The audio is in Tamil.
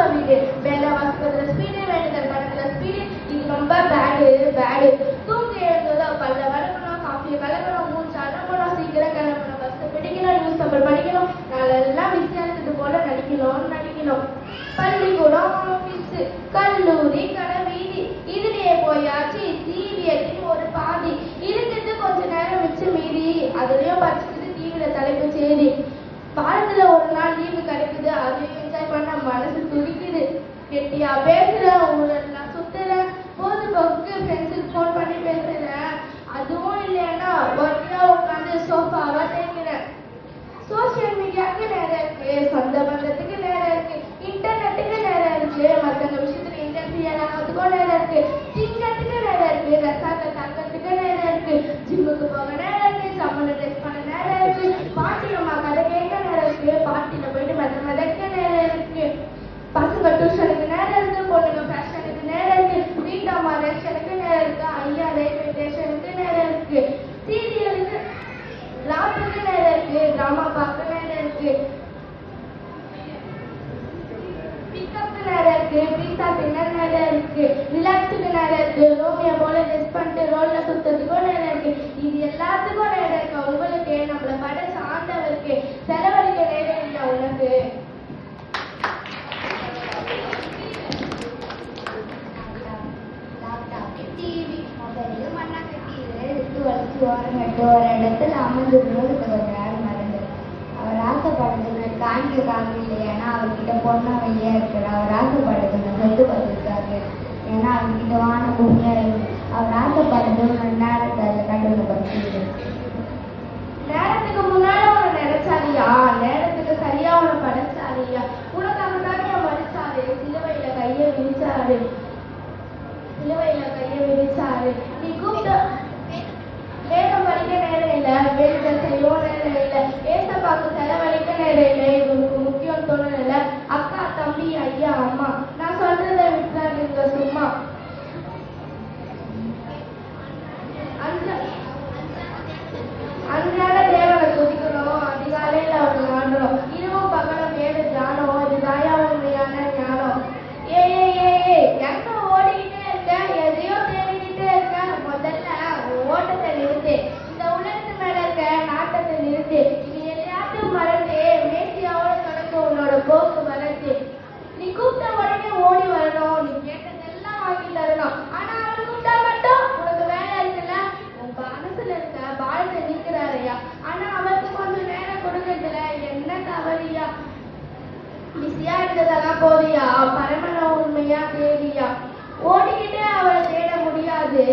சூப்பர் வீடு வேலை வாசிக்கிறதுல ஸ்பீடு வேண்டுதல் படத்துல ஸ்பீடு இது ரொம்ப பேடு தூங்க எழுந்ததோ பல்ல வளர்க்கணும் காஃபியை கலக்கணும் மூச்சு அடம்பணும் சீக்கிரம் கிளம்பணும் பஸ் பிடிக்கணும் நியூஸ் பேப்பர் படிக்கணும் நாளெல்லாம் வித்தியாசத்து போல நடிக்கணும் பள்ளிக்கூடம் ஆபீஸ் கல்லூரி கடை வீதி இதுலயே போயாச்சு டிவியத்தின் ஒரு பாதி இருக்குது கொஞ்ச நேரம் வச்சு மீறி அதுலயும் படிச்சுட்டு டிவியில தலைப்பு சேரி வாரத்துல ஒரு நாள் லீவு கிடைக்குது அதையும் என்ஜாய் பண்ண மனசு துடிக்குது கெட்டியா பேசுறேன் ஊரெல்லாம் சுத்துறேன் பொழுதுபோக்கு ஃப்ரெண்ட்ஸுக்கு ஃபோன் பண்ணி பேசுறேன் அதுவும் இல்லைன்னா ஒட்டியா உட்காந்து சோஃபாவா தேய்க்கிறேன் சோசியல் மீடியாவுக்கு நேரம் இருக்கு சொந்த பந்தத்துக்கு நேரம் இருக்கு இன்டர்நெட்டுக்கு நேரம் இருக்கு மற்றவங்க விஷயத்துல இன்டர்ஃபியர் ஆகிறதுக்கும் நேரம் இருக்கு திங்கத்துக்கு நேரம் இருக்கு ரெசார்ட்ல தங்கத்துக்கு நேரம் இருக்கு ஜிம்முக்கு போக நேரம் இருக்கு சம்மனை ட்ரெஸ் பண்ண நேரம் இருக்கு பாட்டி அம்மா கதை கேட்க நேரம் இருக்கு பார்ட்டியில போயிட்டு மதக்க நேரம் இருக்கு பசங்க டியூஷனுக்கு நேரம் இருக்கு பொண்ணுங்க ஃபேஷனுக்கு நேரம் இருக்கு வீட்டம்மா ரேஷனுக்கு நேரம் இருக்கு ஐயா ரயில்வே ஸ்டேஷனுக்கு நேரம் இருக்கு சீரியலுக்கு லாப்புக்கு நேரம் இருக்கு டிராமா பார்க்க நேரம் இருக்கு பிக்கப்புக்கு நேரம் இருக்கு பீஸா தின்ன நேரம் இருக்கு ரிலாக்ஸுக்கு நேரம் இருக்கு ரோமியா போல ரெஸ்ட் பண்ணிட்டு ரோட்ல சுத்தத்துக்கும் நேரம் இருக்கு இது எல்லாத்துக்கும் நேரம் இருக்கு உங்களுக்கு நம்மள படைச்ச ஆண்டவருக்கு செலவழிக்க நேரம் இல்லை உனக்கு ஒரு இடத்துல அமர்ந்துருந்தது கொஞ்ச நேரம் மறந்து அவர் ஆசைப்படுறது காண்க இல்லையா அவர்கிட்ட பொண்ணா வெளியா இருக்கிற அவர் ஆசைப்படுறது சொத்து பார்த்துருக்காரு ஏன்னா அவர்கிட்ட வான பூமியா இருக்கு அவர் ஆசைப்படுறது நேரத்தை கண்டுபிடிச்சு நேரத்துக்கு முன்னாடி உன்னை நினைச்சாரியா நேரத்துக்கு சரியா உன்னை படைச்சாரியா உனக்காக தானே மறிச்சாரு சிலுவையில கையை விரிச்சாரு நீ கூப்பிட்ட வேகம் படிக்க நேரம் இல்லை வேண்டுதல் செய்வோம் நேரம் இல்லை ஏசப்பாக்கு செலவழிக்க நேரம் இல்லை இவங்களுக்கு முக்கியம் தோணல அக்கா தம்பி ஐயா அம்மா நான் சொல்றதை விட்டுறாங்க சும்மா அன்றாட தேவனை துதிக்கணும் அதிகாலையில் அவர் நாடணும் இரவும் பகலும் வேறு தியானம் இது தாயா உண்மையான ஞானம் ஏ எங்க ஓடிக்கிட்டே இருக்க எதையோ தேடிக்கிட்டே இருக்க முதல்ல ஓட்டத்தை நிறுத்து இந்த உலகத்து மேல இருக்க நாட்டத்தை நிறுத்து இது எல்லாத்தையும் மறந்து மேசியாவோட தொடக்க உன்னோட போக்கு வளர்ச்சி நீ கூப்பிட்ட உடனே ஓடி வரணும் நீ கேட்டதெல்லாம் வாங்கி தரணும் ஆனா அவர் கூப்பிட்டா மட்டும் உனக்கு வேலை இருக்குல்ல உன் மனசுல இருக்க பாரத்தை நிற்கிறாரையா ஆனா அவருக்கு கொஞ்சம் நேரம் கொடுக்கறதுல என்ன தவறியா பிஸியா இருந்ததெல்லாம் போதியா பரமன உண்மையா தேடியா ஓடிக்கிட்டே அவரை தேட முடியாது